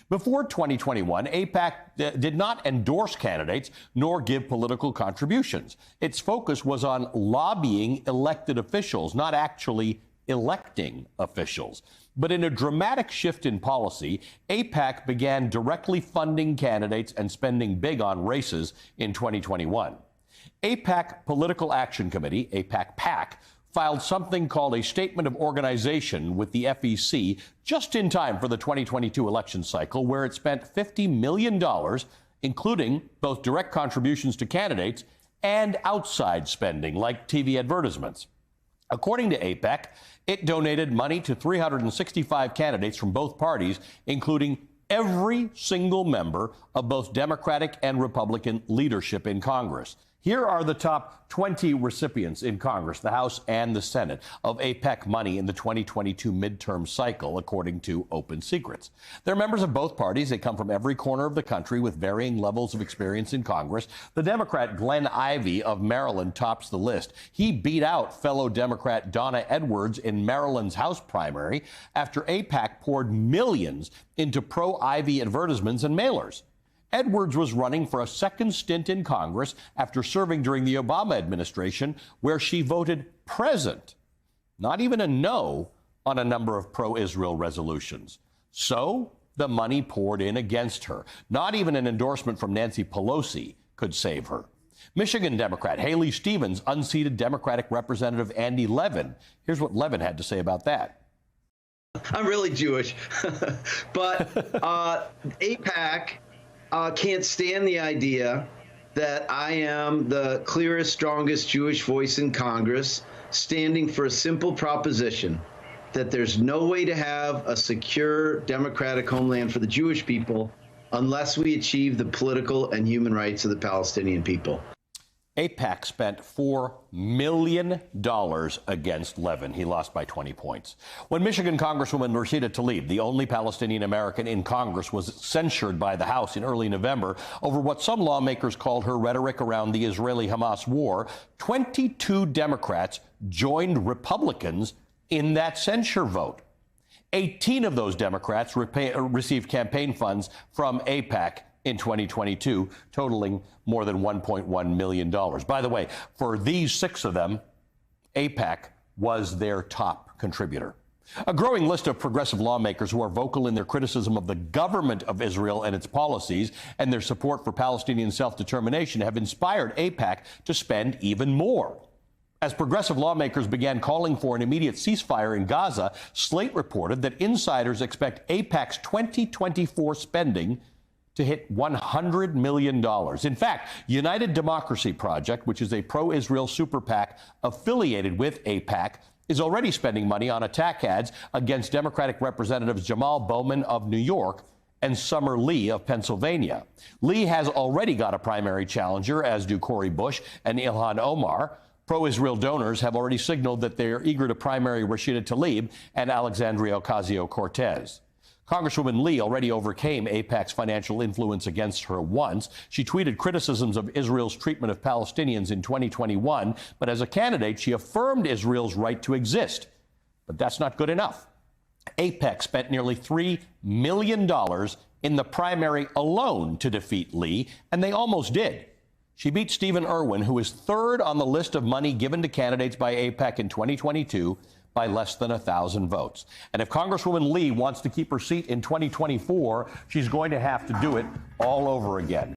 Before 2021, AIPAC did not endorse candidates nor give political contributions. Its focus was on lobbying elected officials, not actually electing officials. But in a dramatic shift in policy, AIPAC began directly funding candidates and spending big on races in 2021. AIPAC Political Action Committee, AIPAC-PAC, filed something called a Statement of Organization with the FEC just in time for the 2022 election cycle, where it spent $50 million, including both direct contributions to candidates and outside spending, like TV advertisements. According to AIPAC, it donated money to 365 candidates from both parties, including every single member of both Democratic and Republican leadership in Congress. Here are the top 20 recipients in Congress, the House and the Senate, of AIPAC money in the 2022 midterm cycle, according to Open Secrets. They're members of both parties. They come from every corner of the country with varying levels of experience in Congress. The Democrat Glenn Ivey of Maryland tops the list. He beat out fellow Democrat Donna Edwards in Maryland's House primary after AIPAC poured millions into pro-Ivey advertisements and mailers. Edwards was running for a second stint in Congress after serving during the Obama administration, where she voted present, not even a no, on a number of pro-Israel resolutions. So the money poured in against her. Not even an endorsement from Nancy Pelosi could save her. Michigan Democrat Haley Stevens unseated Democratic Representative Andy Levin. Here's what Levin had to say about that. I'm really Jewish, but AIPAC can't stand the idea that I am the clearest, strongest Jewish voice in Congress, standing for a simple proposition that there's no way to have a secure democratic homeland for the Jewish people unless we achieve the political and human rights of the Palestinian people. AIPAC spent $4 million against Levin. He lost by 20 points. When Michigan Congresswoman Rashida Tlaib, the only Palestinian American in Congress, was censured by the House in early November over what some lawmakers called her rhetoric around the Israeli-Hamas war, 22 Democrats joined Republicans in that censure vote. 18 of those Democrats received campaign funds from AIPAC in 2022, totaling more than $1.1 million. By the way, for these 6 of them, AIPAC was their top contributor. A growing list of progressive lawmakers who are vocal in their criticism of the government of Israel and its policies and their support for Palestinian self-determination have inspired AIPAC to spend even more. As progressive lawmakers began calling for an immediate ceasefire in Gaza, Slate reported that insiders expect AIPAC's 2024 spending to hit $100 million. In fact, United Democracy Project, which is a pro-Israel super PAC affiliated with AIPAC, is already spending money on attack ads against Democratic Representatives Jamal Bowman of New York and Summer Lee of Pennsylvania. Lee has already got a primary challenger, as do Cori Bush and Ilhan Omar. Pro-Israel donors have already signaled that they are eager to primary Rashida Tlaib and Alexandria Ocasio-Cortez. Congresswoman Lee already overcame AIPAC's financial influence against her once. She tweeted criticisms of Israel's treatment of Palestinians in 2021, but as a candidate, she affirmed Israel's right to exist. But that's not good enough. AIPAC spent nearly $3 million in the primary alone to defeat Lee, and they almost did. She beat Stephen Irwin, who is third on the list of money given to candidates by AIPAC in 2022, by less than 1,000 votes. And if Congresswoman Lee wants to keep her seat in 2024, she's going to have to do it all over again.